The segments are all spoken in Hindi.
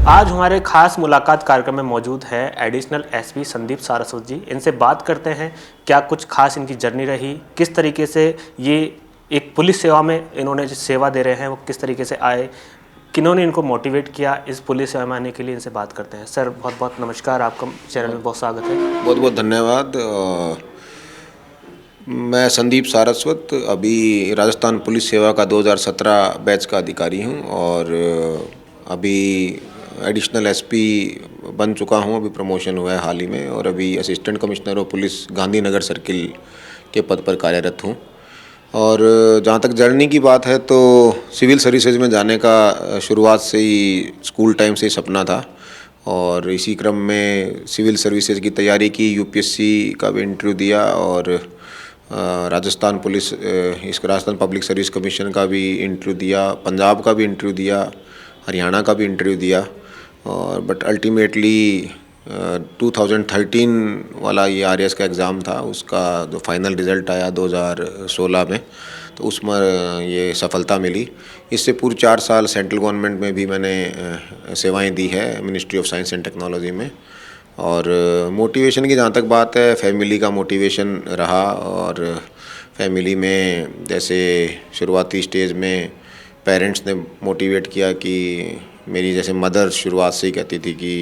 आज हमारे खास मुलाकात कार्यक्रम में मौजूद है एडिशनल एसपी संदीप सारस्वत जी। इनसे बात करते हैं क्या कुछ खास इनकी जर्नी रही, किस तरीके से ये एक पुलिस सेवा में इन्होंने जो सेवा दे रहे हैं वो किस तरीके से आए, किन्होंने इनको मोटिवेट किया इस पुलिस सेवा में आने के लिए। इनसे बात करते हैं। सर बहुत बहुत नमस्कार, आपका चैनल में बहुत स्वागत है। बहुत बहुत धन्यवाद। मैं संदीप सारस्वत अभी राजस्थान पुलिस सेवा का 2017 बैच का अधिकारी हूं और अभी एडिशनल एसपी बन चुका हूं। अभी प्रमोशन हुआ है हाल ही में और अभी assistant commissioner of police Gandhinagar circle के पद पर कार्यरत हूं। और जहाँ तक जर्नी की बात है तो सिविल सर्विसेज में जाने का शुरुआत से ही स्कूल टाइम से ही सपना था और इसी क्रम में सिविल सर्विसेज की तैयारी की, यूपीएससी का भी इंटरव्यू दिया और Rajasthan police Rajasthan public service commission का भी इंटरव्यू दिया, पंजाब का भी इंटरव्यू दिया, हरियाणा का भी इंटरव्यू दिया और बट अल्टीमेटली 2013 वाला ये आरएएस का एग्ज़ाम था, उसका जो फाइनल रिज़ल्ट आया 2016 में, तो उसमें ये सफलता मिली। इससे पूर्व 4 साल सेंट्रल गवर्नमेंट में भी मैंने सेवाएं दी है, ministry of science and technology में। और मोटिवेशन की जहाँ तक बात है, फैमिली का मोटिवेशन रहा और फैमिली में जैसे शुरुआती स्टेज में पेरेंट्स ने मोटिवेट किया कि मेरी जैसे मदर शुरुआत से ही कहती थी कि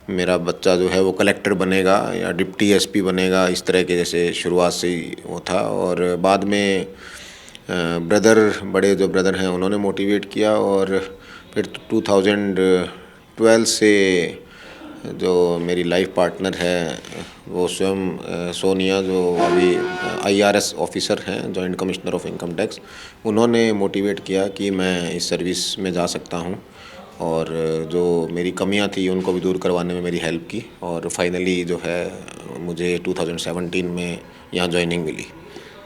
मेरा बच्चा जो है वो कलेक्टर बनेगा या डिप्टी एसपी बनेगा, इस तरह के जैसे शुरुआत से ही वो था। और बाद में बड़े जो ब्रदर हैं उन्होंने मोटिवेट किया और फिर 2012 से जो मेरी लाइफ पार्टनर है वो स्वयं सोनिया, जो अभी आईआरएस ऑफिसर हैं, joint commissioner of income tax, उन्होंने मोटिवेट किया कि मैं इस सर्विस में जा सकता हूं और जो मेरी कमियां थी उनको भी दूर करवाने में मेरी हेल्प की और फाइनली जो है मुझे 2017 में यहाँ ज्वाइनिंग मिली।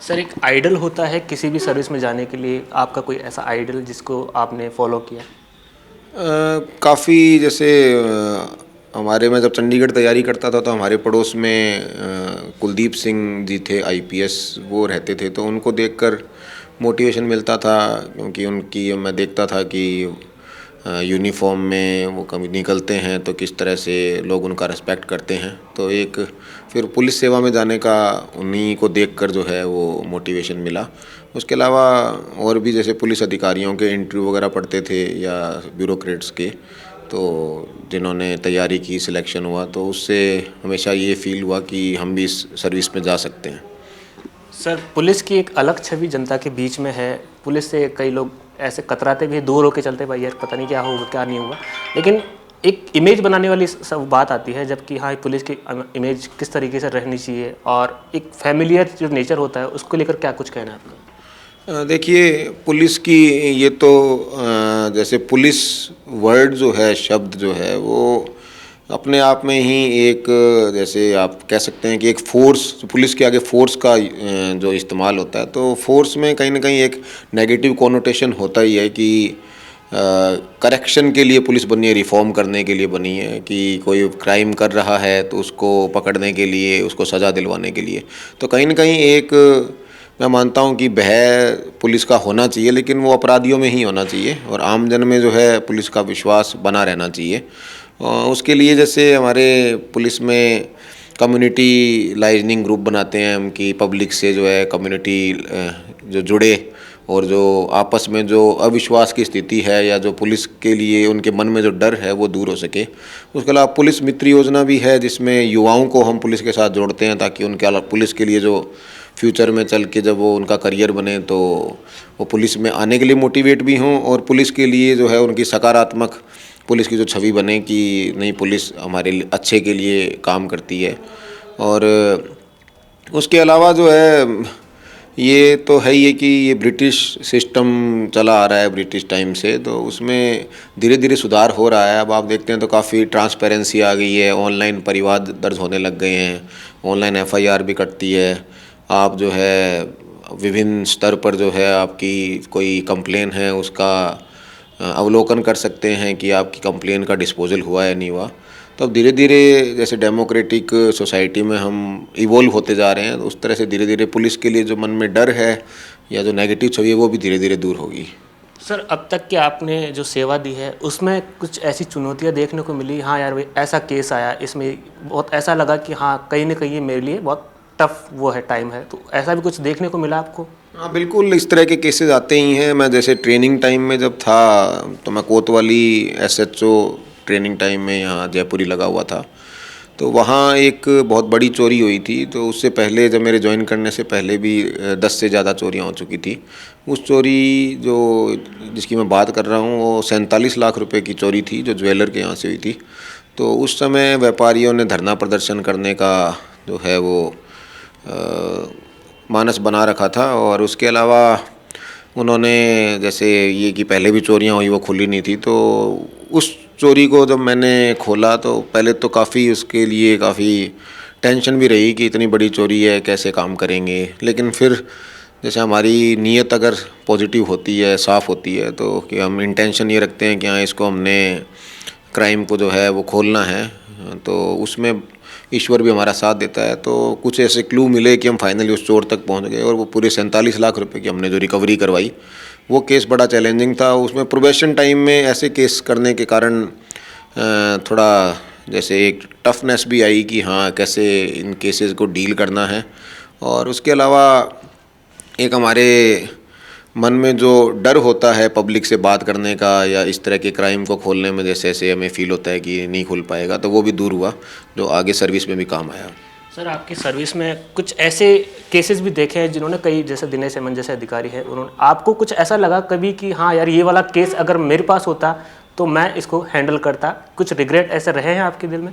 सर एक आइडल होता है किसी भी सर्विस में जाने के लिए, आपका कोई ऐसा आइडल जिसको आपने फॉलो किया? काफ़ी जैसे हमारे में जब चंडीगढ़ तैयारी करता था तो हमारे पड़ोस में कुलदीप सिंह जी थे आईपीएस, वो रहते थे, तो उनको देखकर मोटिवेशन मिलता था क्योंकि उनकी मैं देखता था कि यूनिफॉर्म में वो कभी निकलते हैं तो किस तरह से लोग उनका रिस्पेक्ट करते हैं। तो एक फिर पुलिस सेवा में जाने का उन्हीं को देखकर जो है वो मोटिवेशन मिला। उसके अलावा और भी जैसे पुलिस अधिकारियों के इंटरव्यू वगैरह पढ़ते थे या ब्यूरोक्रेट्स के, तो जिन्होंने तैयारी की, सिलेक्शन हुआ, तो उससे हमेशा ये फील हुआ कि हम भी इस सर्विस में जा सकते हैं। सर पुलिस की एक अलग छवि जनता के बीच में है। पुलिस से कई लोग ऐसे कतराते भी, दूर होकर चलते, भाई यार पता नहीं क्या होगा क्या नहीं होगा, लेकिन एक इमेज बनाने वाली सब बात आती है जबकि हाँ पुलिस की इमेज किस तरीके से रहनी चाहिए और एक फैमिलियर जो नेचर होता है उसको लेकर क्या कुछ कहना है आपका? देखिए पुलिस की ये तो जैसे पुलिस वर्ड जो है, शब्द जो है, वो अपने आप में ही एक जैसे आप कह सकते हैं कि एक फोर्स, पुलिस के आगे फोर्स का जो इस्तेमाल होता है, तो फोर्स में कहीं ना कहीं एक नेगेटिव कोनोटेशन होता ही है कि करेक्शन के लिए पुलिस बनी है, रिफॉर्म करने के लिए बनी है कि कोई क्राइम कर रहा है तो उसको पकड़ने के लिए, उसको सज़ा दिलवाने के लिए। तो कहीं ना कहीं एक मैं मानता हूं कि भय पुलिस का होना चाहिए, लेकिन वो अपराधियों में ही होना चाहिए और आमजन में जो है पुलिस का विश्वास बना रहना चाहिए। उसके लिए जैसे हमारे पुलिस में कम्युनिटी लाइजनिंग ग्रुप बनाते हैं हम कि पब्लिक से जो है कम्युनिटी जो जुड़े और जो आपस में जो अविश्वास की स्थिति है या जो पुलिस के लिए उनके मन में जो डर है वो दूर हो सके। उसके अलावा पुलिस मित्र योजना भी है जिसमें युवाओं को हम पुलिस के साथ जोड़ते हैं ताकि उनके पुलिस के लिए जो फ्यूचर में चल के जब वो उनका करियर बने तो वो पुलिस में आने के लिए मोटिवेट भी हों और पुलिस के लिए जो है उनकी सकारात्मक पुलिस की जो छवि बने कि नहीं, पुलिस हमारे अच्छे के लिए काम करती है। और उसके अलावा जो है ये तो है ही है कि ये ब्रिटिश सिस्टम चला आ रहा है ब्रिटिश टाइम से, तो उसमें धीरे धीरे सुधार हो रहा है। अब आप देखते हैं तो काफ़ी ट्रांसपेरेंसी आ गई है, ऑनलाइन परिवाद दर्ज होने लग गए हैं, ऑनलाइन एफआईआर भी कटती है। आप जो है विभिन्न स्तर पर जो है आपकी कोई कंप्लेन है उसका अवलोकन कर सकते हैं कि आपकी कंप्लेन का डिस्पोजल हुआ है नहीं हुआ। तो अब धीरे धीरे जैसे डेमोक्रेटिक सोसाइटी में हम इवोल्व होते जा रहे हैं, तो उस तरह से धीरे धीरे पुलिस के लिए जो मन में डर है या जो नेगेटिव छवि है वो भी धीरे धीरे दूर होगी। सर अब तक की आपने जो सेवा दी है उसमें कुछ ऐसी चुनौतियां देखने को मिली, हाँ यार भाई ऐसा केस आया इसमें बहुत ऐसा लगा कि हाँ कहीं ना कहीं ये मेरे लिए बहुत टफ वो है टाइम है, तो ऐसा भी कुछ देखने को मिला आपको? हाँ बिल्कुल, इस तरह के केसेस आते ही हैं। मैं जैसे ट्रेनिंग टाइम में जब था तो मैं कोतवाली एसएचओ ट्रेनिंग टाइम में यहाँ जयपुरी लगा हुआ था, तो वहाँ एक बहुत बड़ी चोरी हुई थी। तो उससे पहले जब मेरे ज्वाइन करने से पहले भी 10 से ज़्यादा चोरियाँ हो चुकी थी। उस चोरी जो जिसकी मैं बात कर रहा हूँ वो 47 लाख रुपए की चोरी थी जो ज्वेलर के यहाँ से हुई थी। तो उस समय व्यापारियों ने धरना प्रदर्शन करने का जो है वो मानस बना रखा था। और उसके अलावा उन्होंने जैसे ये कि पहले भी चोरियां हुई वो खुली नहीं थी, तो उस चोरी को जब मैंने खोला तो पहले तो काफ़ी उसके लिए काफ़ी टेंशन भी रही कि इतनी बड़ी चोरी है कैसे काम करेंगे। लेकिन फिर जैसे हमारी नीयत अगर पॉजिटिव होती है, साफ़ होती है, तो कि हम इंटेंशन ये रखते हैं कि हाँ इसको हमने क्राइम को जो है वो खोलना है, तो उसमें ईश्वर भी हमारा साथ देता है। तो कुछ ऐसे क्लू मिले कि हम फाइनली उस चोर तक पहुंच गए और वो पूरे 47 लाख रुपए की हमने जो रिकवरी करवाई। वो केस बड़ा चैलेंजिंग था। उसमें प्रोबेशन टाइम में ऐसे केस करने के कारण थोड़ा जैसे एक टफनेस भी आई कि हाँ कैसे इन केसेस को डील करना है। और उसके अलावा एक हमारे मन में जो डर होता है पब्लिक से बात करने का या इस तरह के क्राइम को खोलने में, जैसे ऐसे हमें फील होता है कि नहीं खुल पाएगा, तो वो भी दूर हुआ जो आगे सर्विस में भी काम आया। सर आपकी सर्विस में कुछ ऐसे केसेस भी देखे हैं जिन्होंने कई, जैसे दिनेश एमएन जैसे अधिकारी है, उन्होंने आपको कुछ ऐसा लगा कभी कि हाँ यार ये वाला केस अगर मेरे पास होता तो मैं इसको हैंडल करता? कुछ रिग्रेट ऐसे रहे हैं आपके दिल में?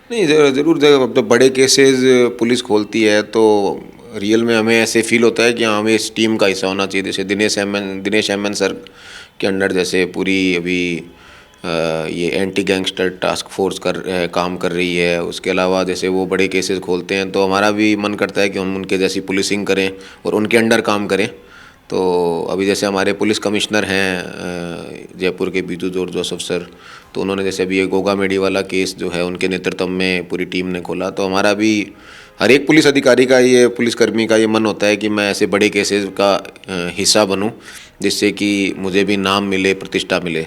नहीं, ज़रूर जब बड़े केसेस पुलिस खोलती है तो रियल में हमें ऐसे फील होता है कि हाँ हमें इस टीम का हिस्सा होना चाहिए। जैसे दिनेश एमएन सर के अंडर जैसे पूरी अभी ये एंटी गैंगस्टर टास्क फोर्स काम कर रही है। उसके अलावा जैसे वो बड़े केसेस खोलते हैं तो हमारा भी मन करता है कि हम उनके जैसी पुलिसिंग करें और उनके अंडर काम करें। तो अभी जैसे हमारे पुलिस कमिश्नर हैं जयपुर के बीजू जोसेफ सर, तो उन्होंने जैसे अभी ये गोगा मेडी वाला केस जो है उनके नेतृत्व में पूरी टीम ने खोला। तो हमारा भी हर एक पुलिस अधिकारी का, ये पुलिसकर्मी का ये मन होता है कि मैं ऐसे बड़े केसेस का हिस्सा बनूं जिससे कि मुझे भी नाम मिले, प्रतिष्ठा मिले।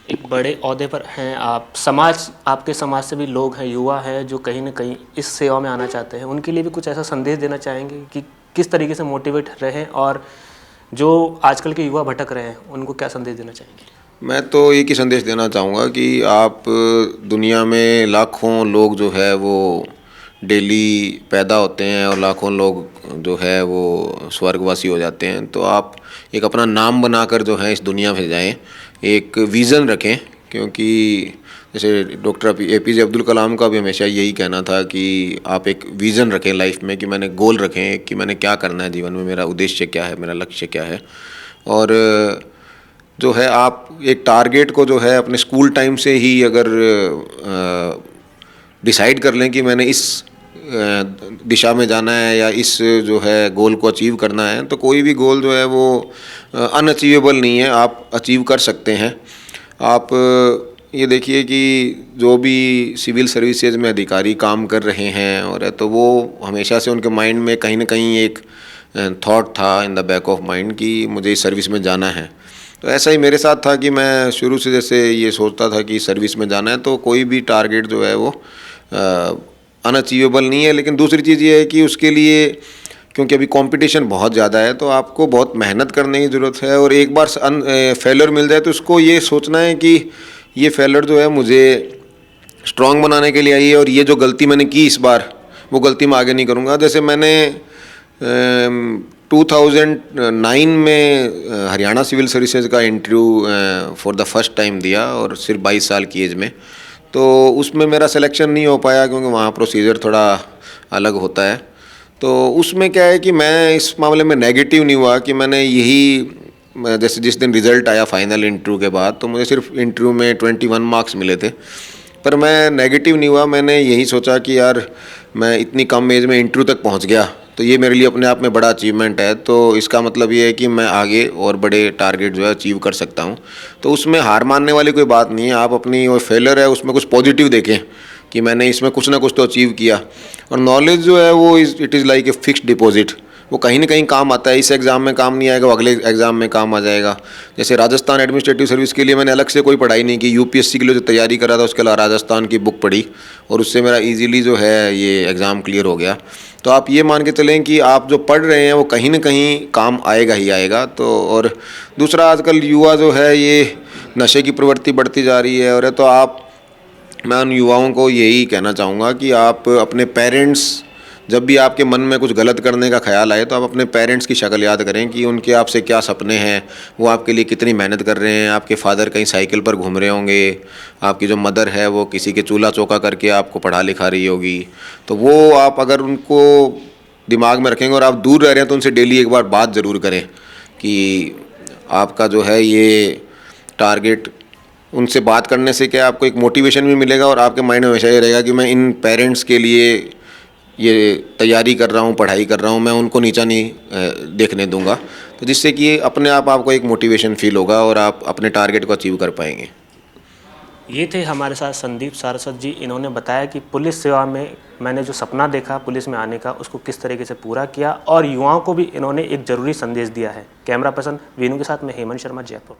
एक बड़े ओहदे पर हैं आप, समाज, आपके समाज से भी लोग हैं, युवा हैं जो कहीं ना कहीं इस सेवा में आना चाहते हैं, उनके लिए भी कुछ ऐसा संदेश देना चाहेंगे कि किस तरीके से मोटिवेट रहें, और जो आजकल के युवा भटक रहे हैं उनको क्या संदेश देना चाहेंगे? मैं तो एक ही संदेश देना चाहूँगा कि आप दुनिया में लाखों लोग जो है वो डेली पैदा होते हैं और लाखों लोग जो है वो स्वर्गवासी हो जाते हैं। तो आप एक अपना नाम बनाकर जो है इस दुनिया में जाएं, एक विज़न रखें। क्योंकि जैसे डॉक्टर एपीजे अब्दुल कलाम का भी हमेशा यही कहना था कि आप एक विज़न रखें लाइफ में, कि मैंने गोल रखें कि मैंने क्या करना है जीवन में, मेरा उद्देश्य क्या है, मेरा लक्ष्य क्या है। और जो है आप एक टारगेट को जो है अपने स्कूल टाइम से ही अगर डिसाइड कर लें कि मैंने इस दिशा में जाना है या इस जो है गोल को अचीव करना है, तो कोई भी गोल जो है वो अनअचीवेबल नहीं है, आप अचीव कर सकते हैं। आप ये देखिए कि जो भी सिविल सर्विसेज में अधिकारी काम कर रहे हैं और तो वो हमेशा से उनके माइंड में कहीं ना कहीं एक थॉट था in the back of mind कि मुझे इस सर्विस में जाना है। तो ऐसा ही मेरे साथ था कि मैं शुरू से जैसे ये सोचता था कि सर्विस में जाना है, तो कोई भी टारगेट जो है वो अनअचीवेबल नहीं है। लेकिन दूसरी चीज़ ये है कि उसके लिए, क्योंकि अभी कंपटीशन बहुत ज़्यादा है, तो आपको बहुत मेहनत करने की ज़रूरत है। और एक बार फेलर मिल जाए तो उसको ये सोचना है कि ये फेलर जो है मुझे स्ट्रॉन्ग बनाने के लिए आई है और ये जो गलती मैंने की इस बार, वो गलती मैं आगे नहीं करूँगा। जैसे मैंने 2009 में हरियाणा सिविल सर्विसेज का interview for the first time दिया और सिर्फ 22 साल की एज में। तो उसमें मेरा सिलेक्शन नहीं हो पाया क्योंकि वहाँ प्रोसीजर थोड़ा अलग होता है। तो उसमें क्या है कि मैं इस मामले में नेगेटिव नहीं हुआ कि मैंने यही, जैसे जिस दिन रिज़ल्ट आया फाइनल इंटरव्यू के बाद, तो मुझे सिर्फ इंटरव्यू में 21 मार्क्स मिले थे, पर मैं नेगेटिव नहीं हुआ। मैंने यही सोचा कि यार मैं इतनी कम एज में इंटरव्यू तक पहुंच गया, तो ये मेरे लिए अपने आप में बड़ा अचीवमेंट है। तो इसका मतलब ये है कि मैं आगे और बड़े टारगेट जो है अचीव कर सकता हूं। तो उसमें हार मानने वाली कोई बात नहीं है। आप अपनी वो फेलियर है उसमें कुछ पॉजिटिव देखें कि मैंने इसमें कुछ ना कुछ तो अचीव किया। और नॉलेज जो है वो it is like a fixed deposit. वो कहीं ना कहीं काम आता है। इस एग्ज़ाम में काम नहीं आएगा, वो अगले एग्ज़ाम में काम आ जाएगा। जैसे राजस्थान एडमिनिस्ट्रेटिव सर्विस के लिए मैंने अलग से कोई पढ़ाई नहीं की, यूपीएससी के लिए जो तैयारी करा था उसके अलावा राजस्थान की बुक पढ़ी और उससे मेरा ईजीली जो है ये एग्ज़ाम क्लियर हो गया। तो आप ये मान के चलें कि आप जो पढ़ रहे हैं वो कहीं ना कहीं काम आएगा ही आएगा। तो और दूसरा, आजकल युवा जो है ये नशे की प्रवृत्ति बढ़ती जा रही है, और तो मैं उन युवाओं को यही कहना चाहूँगा कि आप अपने पेरेंट्स, जब भी आपके मन में कुछ गलत करने का ख्याल आए तो आप अपने पेरेंट्स की शक्ल याद करें कि उनके आपसे क्या सपने हैं, वो आपके लिए कितनी मेहनत कर रहे हैं। आपके फादर कहीं साइकिल पर घूम रहे होंगे, आपकी जो मदर है वो किसी के चूल्हा चौका करके आपको पढ़ा लिखा रही होगी। तो वो आप अगर उनको दिमाग में रखेंगे और आप दूर रह रहे हैं तो उनसे डेली एक बार बात ज़रूर करें कि आपका जो है ये टारगेट, उनसे बात करने से क्या आपको एक मोटिवेशन भी मिलेगा और आपके माइंड में हमेशा ये रहेगा कि मैं इन पेरेंट्स के लिए ये तैयारी कर रहा हूँ, पढ़ाई कर रहा हूँ, मैं उनको नीचा नहीं देखने दूंगा। तो जिससे कि अपने आप आपको एक मोटिवेशन फील होगा और आप अपने टारगेट को अचीव कर पाएंगे। ये थे हमारे साथ संदीप सारस्वत जी। इन्होंने बताया कि पुलिस सेवा में मैंने जो सपना देखा पुलिस में आने का, उसको किस तरीके से पूरा किया, और युवाओं को भी इन्होंने एक ज़रूरी संदेश दिया है। कैमरा पर्सन वीनू के साथ मैं हेमंत शर्मा, जयपुर।